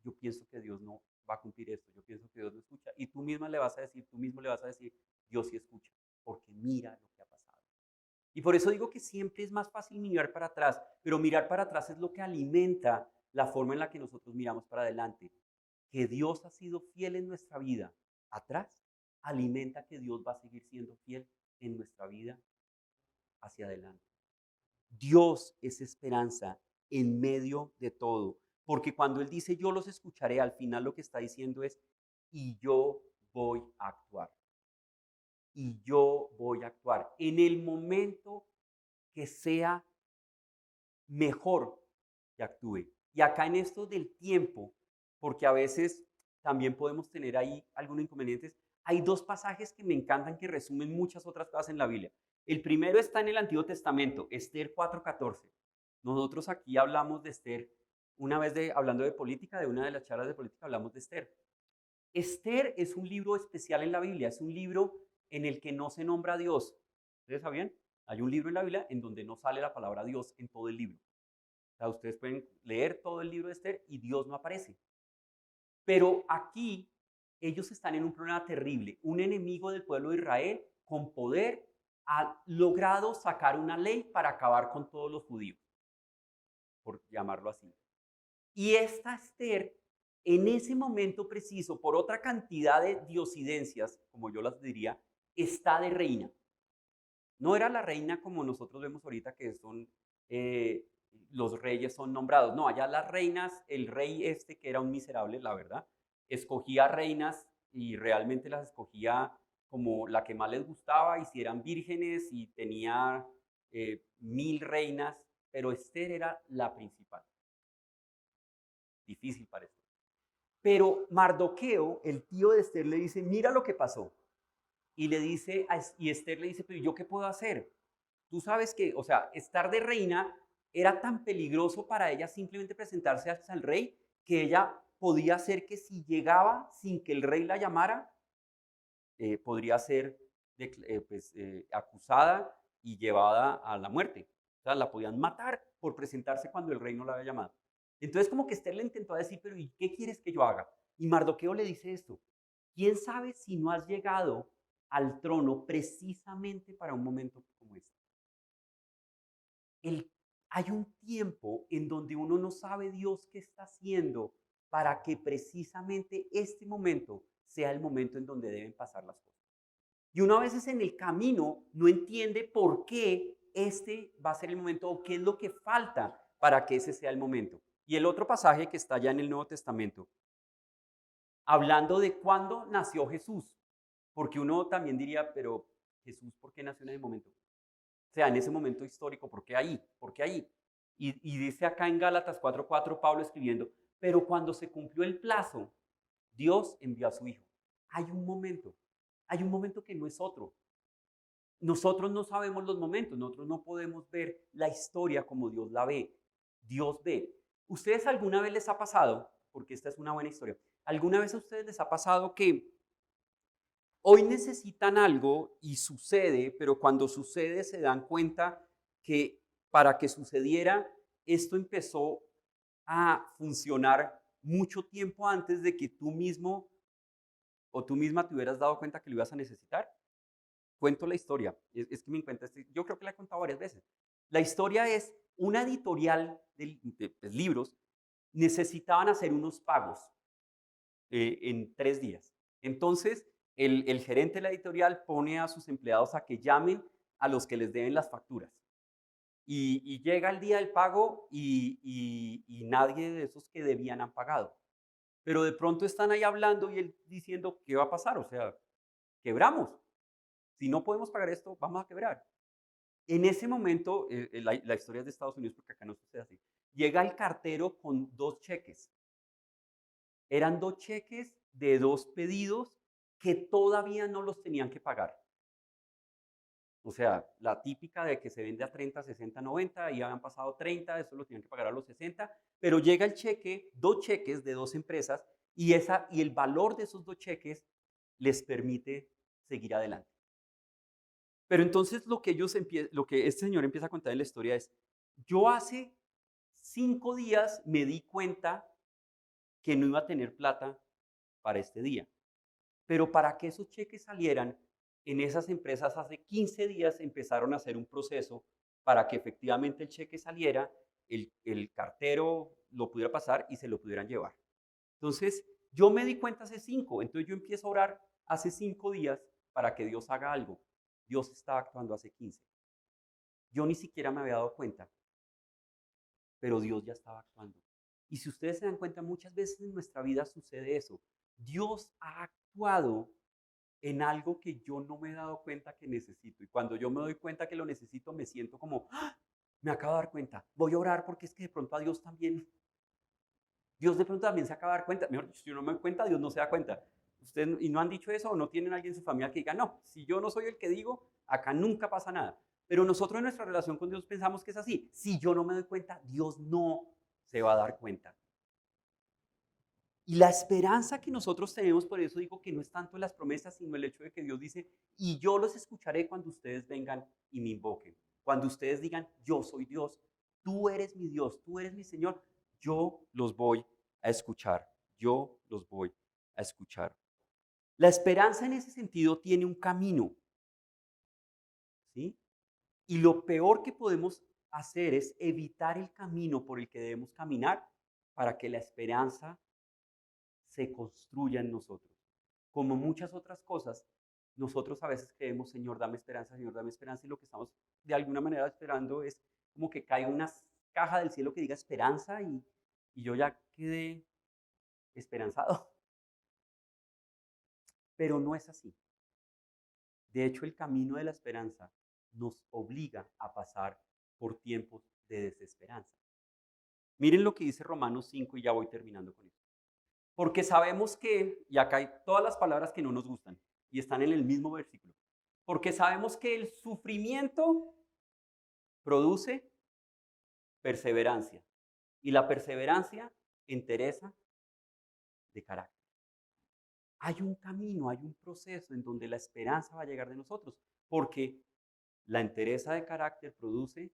S2: yo pienso que Dios no va a cumplir esto, yo pienso que Dios no escucha. Y tú misma le vas a decir, tú mismo le vas a decir, Dios sí escucha, porque mira lo que ha pasado. Y por eso digo que siempre es más fácil mirar para atrás, pero mirar para atrás es lo que alimenta la forma en la que nosotros miramos para adelante. Que Dios ha sido fiel en nuestra vida atrás, alimenta que Dios va a seguir siendo fiel en nuestra vida hacia adelante. Dios es esperanza en medio de todo, porque cuando Él dice yo los escucharé, al final lo que está diciendo es y yo voy a actuar. Y yo voy a actuar en el momento que sea mejor que actúe. Y acá en esto del tiempo, porque a veces también podemos tener ahí algunos inconvenientes, hay dos pasajes que me encantan que resumen muchas otras cosas en la Biblia. El primero está en el Antiguo Testamento, Esther 4:14. Nosotros aquí hablamos de Esther, una vez hablando de política, de una de las charlas de política hablamos de Esther. Esther es un libro especial en la Biblia, es un libro en el que no se nombra a Dios. ¿Ustedes sabían? Hay un libro en la Biblia en donde no sale la palabra Dios en todo el libro. O sea, ustedes pueden leer todo el libro de Esther y Dios no aparece. Pero aquí ellos están en un problema terrible. Un enemigo del pueblo de Israel con poder ha logrado sacar una ley para acabar con todos los judíos, por llamarlo así. Y esta Esther, en ese momento preciso, por otra cantidad de diosidencias, como yo las diría, está de reina. No era la reina como nosotros vemos ahorita, que son los reyes son nombrados. No, allá las reinas, el rey este, que era un miserable, la verdad, escogía reinas y realmente las escogía como la que más les gustaba, y si eran vírgenes, y tenía 1000 reinas, pero Esther era la principal. Difícil para Esther. Pero Mardoqueo, el tío de Esther, le dice, mira lo que pasó. Y Esther le dice, pero ¿yo qué puedo hacer? Tú sabes que, o sea, estar de reina era tan peligroso para ella simplemente presentarse hasta el rey, que ella podía ser que si llegaba sin que el rey la llamara, podría ser acusada y llevada a la muerte. O sea, la podían matar por presentarse cuando el rey no la había llamado. Entonces como que Esther le intentó decir, pero ¿y qué quieres que yo haga? Y Mardoqueo le dice esto, ¿quién sabe si no has llegado al trono precisamente para un momento como este? Hay un tiempo en donde uno no sabe Dios qué está haciendo para que precisamente este momento sea el momento en donde deben pasar las cosas. Y uno a veces en el camino no entiende por qué este va a ser el momento o qué es lo que falta para que ese sea el momento. Y el otro pasaje que está ya en el Nuevo Testamento, hablando de cuándo nació Jesús, porque uno también diría, pero Jesús, ¿por qué nació en ese momento? O sea, en ese momento histórico, ¿por qué ahí? ¿Por qué ahí? Y dice acá en Gálatas 4:4 Pablo escribiendo, pero cuando se cumplió el plazo, Dios envió a su Hijo. Hay un momento que no es otro. Nosotros no sabemos los momentos, nosotros no podemos ver la historia como Dios la ve. Dios ve. ¿Ustedes alguna vez les ha pasado, porque esta es una buena historia, alguna vez a ustedes les ha pasado que hoy necesitan algo y sucede, pero cuando sucede se dan cuenta que para que sucediera, esto empezó a funcionar mucho tiempo antes de que tú mismo o tú misma te hubieras dado cuenta que lo ibas a necesitar? Cuento la historia, es que me encuentro, yo creo que la he contado varias veces. La historia es, una editorial de libros necesitaban hacer unos pagos en 3 días. Entonces, el gerente de la editorial pone a sus empleados a que llamen a los que les deben las facturas. Y llega el día del pago y nadie de esos que debían han pagado. Pero de pronto están ahí hablando y él diciendo, ¿qué va a pasar? O sea, quebramos. Si no podemos pagar esto, vamos a quebrar. En ese momento, la historia es de Estados Unidos porque acá no sucede así. Llega el cartero con 2 cheques. Eran 2 cheques de 2 pedidos que todavía no los tenían que pagar. O sea, la típica de que se vende a 30, 60, 90 y habían pasado 30, eso lo tenían que pagar a los 60, pero llega el cheque, 2 cheques de 2 empresas y el valor de esos 2 cheques les permite seguir adelante. Pero entonces lo que este señor empieza a contar en la historia es, yo hace 5 días me di cuenta que no iba a tener plata para este día, pero para que esos cheques salieran, en esas empresas hace 15 días empezaron a hacer un proceso para que efectivamente el cheque saliera, el cartero lo pudiera pasar y se lo pudieran llevar. Entonces, yo me di cuenta hace 5, entonces yo empiezo a orar hace 5 días para que Dios haga algo. Dios estaba actuando hace 15. Yo ni siquiera me había dado cuenta, pero Dios ya estaba actuando. Y si ustedes se dan cuenta, muchas veces en nuestra vida sucede eso. Dios ha actuado en algo que yo no me he dado cuenta que necesito. Y cuando yo me doy cuenta que lo necesito, me siento como, ¡ah! Me acabo de dar cuenta. Voy a orar porque es que de pronto a Dios también, Dios de pronto también se acaba de dar cuenta. Mejor dicho, si yo no me doy cuenta, Dios no se da cuenta. Ustedes, ¿y no han dicho eso o no tienen alguien en su familia que diga, no, si yo no soy el que digo, acá nunca pasa nada? Pero nosotros en nuestra relación con Dios pensamos que es así. Si yo no me doy cuenta, Dios no se va a dar cuenta. Y la esperanza que nosotros tenemos, por eso digo que no es tanto las promesas, sino el hecho de que Dios dice, y yo los escucharé cuando ustedes vengan y me invoquen. Cuando ustedes digan, yo soy Dios, tú eres mi Dios, tú eres mi Señor, yo los voy a escuchar, yo los voy a escuchar. La esperanza en ese sentido tiene un camino, ¿sí? Y lo peor que podemos hacer es evitar el camino por el que debemos caminar para que la esperanza se construya en nosotros. Como muchas otras cosas, nosotros a veces creemos, Señor, dame esperanza, y lo que estamos de alguna manera esperando es como que caiga una caja del cielo que diga esperanza y yo ya quedé esperanzado. Pero no es así. De hecho, el camino de la esperanza nos obliga a pasar por tiempos de desesperanza. Miren lo que dice Romanos 5 y ya voy terminando con esto. Porque sabemos que, y acá hay todas las palabras que no nos gustan y están en el mismo versículo, porque sabemos que el sufrimiento produce perseverancia y la perseverancia entereza de carácter. Hay un camino, hay un proceso en donde la esperanza va a llegar de nosotros, porque la entereza de carácter produce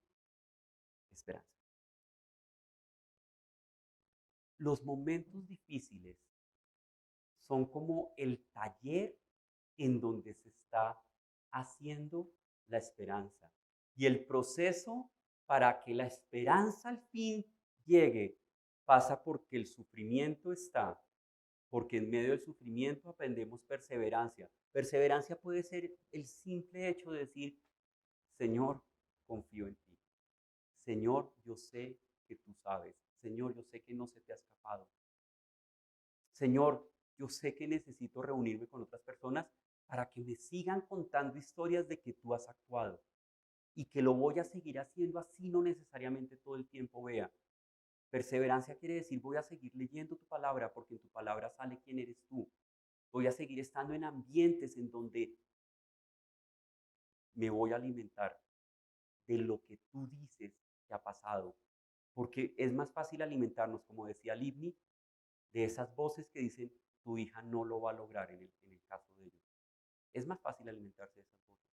S2: esperanza. Los momentos difíciles son como el taller en donde se está haciendo la esperanza. Y el proceso para que la esperanza al fin llegue pasa porque el sufrimiento está, porque en medio del sufrimiento aprendemos perseverancia. Perseverancia puede ser el simple hecho de decir, Señor, confío en ti. Señor, yo sé que tú sabes. Señor, yo sé que no se te ha escapado. Señor, yo sé que necesito reunirme con otras personas para que me sigan contando historias de que tú has actuado y que lo voy a seguir haciendo así, no necesariamente todo el tiempo vea. Perseverancia quiere decir voy a seguir leyendo tu palabra porque en tu palabra sale quién eres tú. Voy a seguir estando en ambientes en donde me voy a alimentar de lo que tú dices que ha pasado. Porque es más fácil alimentarnos, como decía Livni, de esas voces que dicen tu hija no lo va a lograr en el caso de ellos. Es más fácil alimentarse de esas voces.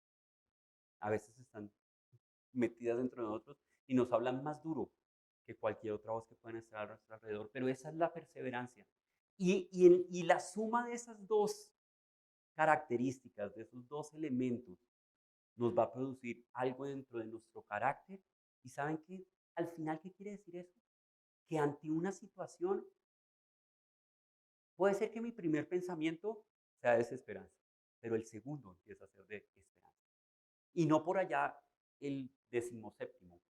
S2: A veces están metidas dentro de nosotros y nos hablan más duro que cualquier otra voz que pueda estar a nuestro alrededor, pero esa es la perseverancia. Y la suma de esas dos características, de esos dos elementos, nos va a producir algo dentro de nuestro carácter ¿Y saben qué? Al final, ¿qué quiere decir eso? Que ante una situación, puede ser que mi primer pensamiento sea desesperanza, pero el segundo empieza a ser de esperanza. Y no por allá el 17º,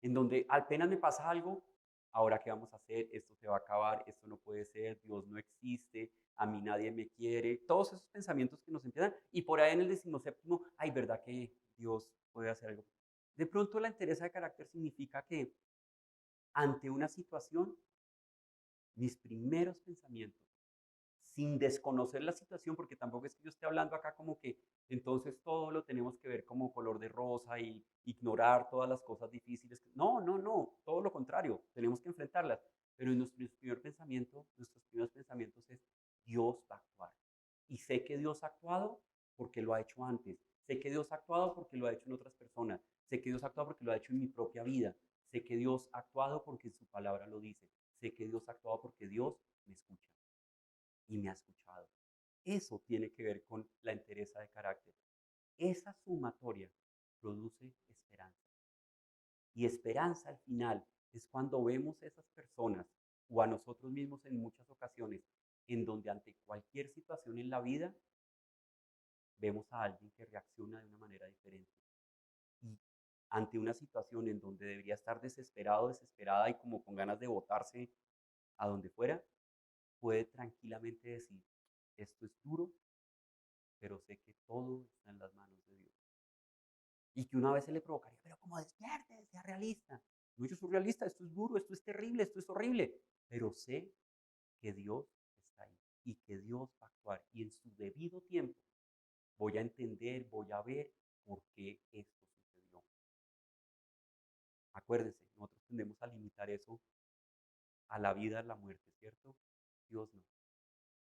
S2: en donde apenas me pasa algo, ahora qué vamos a hacer, esto se va a acabar, esto no puede ser, Dios no existe, a mí nadie me quiere, todos esos pensamientos que nos empiezan, y por ahí en el 17º, ay, ¿verdad que Dios puede hacer algo? De pronto la entereza de carácter significa que ante una situación, mis primeros pensamientos, sin desconocer la situación, porque tampoco es que yo esté hablando acá como que entonces todo lo tenemos que ver como color de rosa y ignorar todas las cosas difíciles. No, no, no, todo lo contrario, tenemos que enfrentarlas. Pero en nuestros primeros pensamientos es Dios va a actuar. Y sé que Dios ha actuado porque lo ha hecho antes. Sé que Dios ha actuado porque lo ha hecho en otras personas. Sé que Dios ha actuado porque lo ha hecho en mi propia vida. Sé que Dios ha actuado porque su palabra lo dice. Sé que Dios ha actuado porque Dios me escucha y me ha escuchado. Eso tiene que ver con la entereza de carácter. Esa sumatoria produce esperanza. Y esperanza al final es cuando vemos a esas personas o a nosotros mismos en muchas ocasiones en donde ante cualquier situación en la vida vemos a alguien que reacciona de una manera diferente. Y ante una situación en donde debería estar desesperado, desesperada y como con ganas de botarse a donde fuera, puede tranquilamente decir, esto es duro, pero sé que todo está en las manos de Dios. Y que una vez se le provocaría, pero como despierte, sea realista. No, yo soy realista, esto es duro, esto es terrible, esto es horrible, pero sé que Dios está ahí y que Dios va a actuar. Y en su debido tiempo voy a entender, voy a ver por qué esto sucedió. Acuérdense, nosotros tendemos a limitar eso a la vida, a la muerte, ¿cierto? Dios no.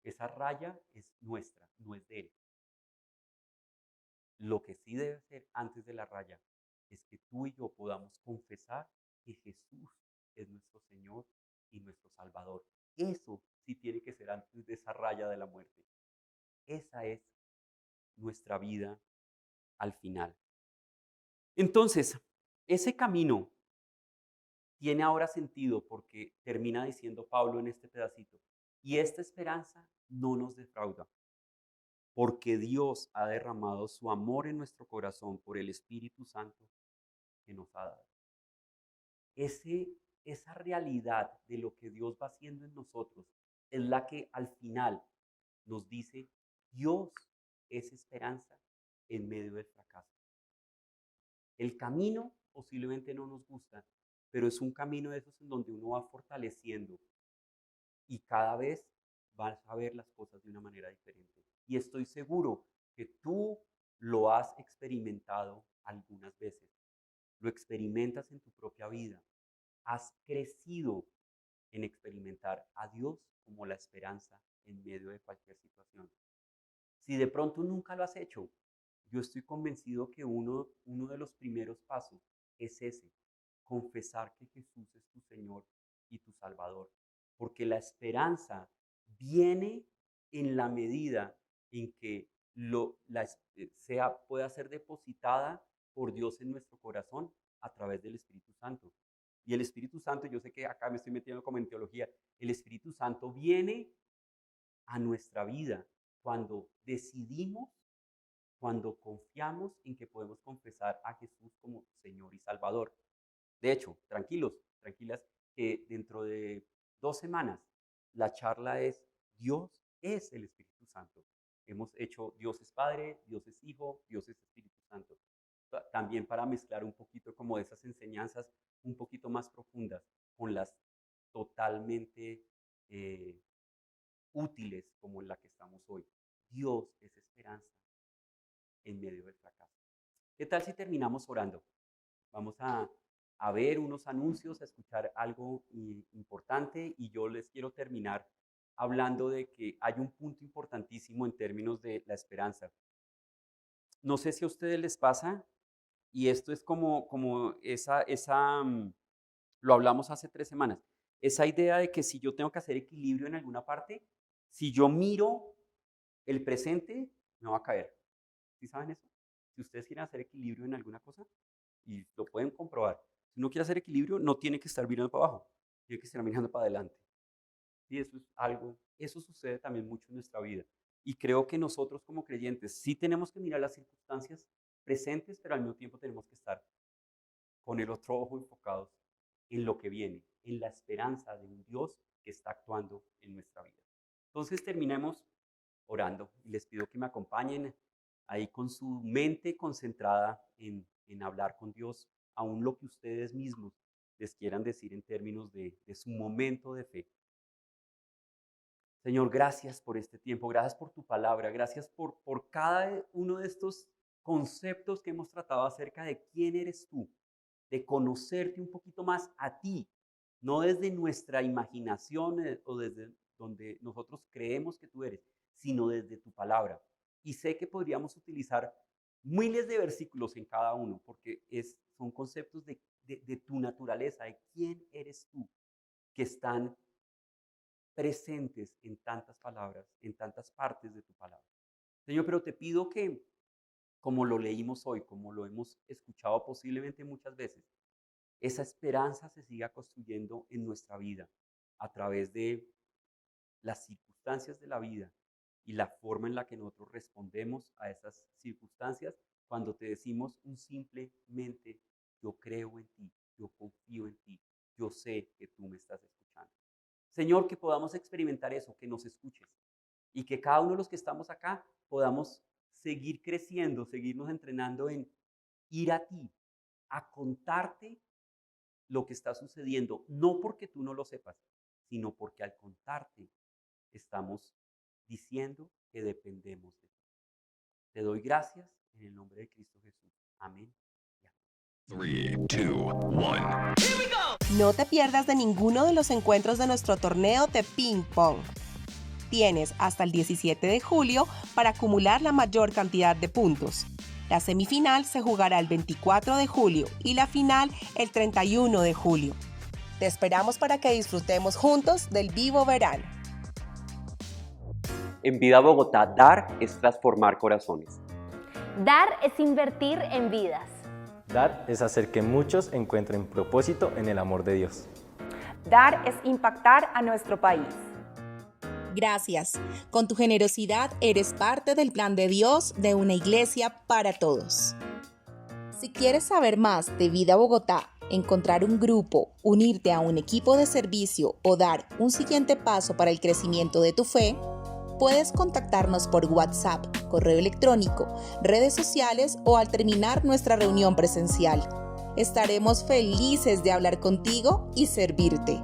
S2: Esa raya es nuestra, no es de Él. Lo que sí debe ser antes de la raya es que tú y yo podamos confesar que Jesús es nuestro Señor y nuestro Salvador. Eso sí tiene que ser antes de esa raya de la muerte. Esa es nuestra vida al final. Entonces, ese camino tiene ahora sentido porque termina diciendo Pablo en este pedacito, y esta esperanza no nos defrauda, porque Dios ha derramado su amor en nuestro corazón por el Espíritu Santo que nos ha dado. Esa realidad de lo que Dios va haciendo en nosotros es la que al final nos dice, Dios es esperanza en medio del fracaso. El camino posiblemente no nos gusta, pero es un camino de esos en donde uno va fortaleciendo y cada vez vas a ver las cosas de una manera diferente. Y estoy seguro que tú lo has experimentado algunas veces. Lo experimentas en tu propia vida. Has crecido en experimentar a Dios como la esperanza en medio de cualquier situación. Si de pronto nunca lo has hecho, yo estoy convencido que uno de los primeros pasos es ese, confesar que Jesús es tu Señor y tu Salvador. Porque la esperanza viene en la medida en que pueda ser depositada por Dios en nuestro corazón a través del Espíritu Santo. Y el Espíritu Santo, yo sé que acá me estoy metiendo como en teología, el Espíritu Santo viene a nuestra vida cuando decidimos, cuando confiamos en que podemos confesar a Jesús como Señor y Salvador. De hecho, tranquilos, tranquilas, que dentro de 2 semanas la charla es Dios es el Espíritu Santo. Hemos hecho Dios es Padre, Dios es Hijo, Dios es Espíritu Santo. También para mezclar un poquito como de esas enseñanzas un poquito más profundas con las totalmente útiles como en la que estamos hoy. Dios es esperanza en medio del fracaso. ¿Qué tal si terminamos orando? Vamos a ver unos anuncios, a escuchar algo importante y yo les quiero terminar hablando de que hay un punto importantísimo en términos de la esperanza. No sé si a ustedes les pasa y esto es como lo hablamos hace 3 semanas, esa idea de que si yo tengo que hacer equilibrio en alguna parte, si yo miro el presente, me va a caer. ¿Sí saben eso? Si ustedes quieren hacer equilibrio en alguna cosa, y lo pueden comprobar, Si uno quiere hacer equilibrio, no tiene que estar mirando para abajo, tiene que estar mirando para adelante. Y eso sucede también mucho en nuestra vida. Y creo que nosotros como creyentes sí tenemos que mirar las circunstancias presentes, pero al mismo tiempo tenemos que estar con el otro ojo enfocados en lo que viene, en la esperanza de un Dios que está actuando en nuestra vida. Entonces terminemos orando y les pido que me acompañen ahí con su mente concentrada en hablar con Dios, aún lo que ustedes mismos les quieran decir en términos de su momento de fe. Señor, gracias por este tiempo, gracias por tu palabra, gracias por cada uno de estos conceptos que hemos tratado acerca de quién eres tú, de conocerte un poquito más a ti, no desde nuestra imaginación o desde donde nosotros creemos que tú eres, sino desde tu palabra. Y sé que podríamos utilizar miles de versículos en cada uno, porque son conceptos de tu naturaleza, de quién eres tú, que están presentes en tantas palabras, en tantas partes de tu palabra. Señor, pero te pido que, como lo leímos hoy, como lo hemos escuchado posiblemente muchas veces, esa esperanza se siga construyendo en nuestra vida a través de las circunstancias de la vida y la forma en la que nosotros respondemos a esas circunstancias cuando te decimos un simplemente yo creo en ti, yo confío en ti, yo sé que tú me estás escuchando. Señor, que podamos experimentar eso, que nos escuches y que cada uno de los que estamos acá podamos seguir creciendo, seguirnos entrenando en ir a ti, a contarte lo que está sucediendo, no porque tú no lo sepas, sino porque al contarte estamos diciendo que dependemos de ti. Te doy gracias en el nombre de Cristo Jesús. Amén.
S5: 3, 2, 1.
S6: No te pierdas de ninguno de los encuentros de nuestro torneo de ping pong. Tienes hasta el 17 de julio para acumular la mayor cantidad de puntos. La semifinal se jugará el 24 de julio y la final el 31 de julio. Te esperamos para que disfrutemos juntos del vivo verano.
S2: En Vida Bogotá, dar es transformar corazones.
S7: Dar es invertir en vidas.
S8: Dar es hacer que muchos encuentren propósito en el amor de Dios.
S9: Dar es impactar a nuestro país.
S6: Gracias. Con tu generosidad eres parte del plan de Dios de una iglesia para todos. Si quieres saber más de Vida Bogotá, encontrar un grupo, unirte a un equipo de servicio o dar un siguiente paso para el crecimiento de tu fe, puedes contactarnos por WhatsApp, correo electrónico, redes sociales o al terminar nuestra reunión presencial. Estaremos felices de hablar contigo y servirte.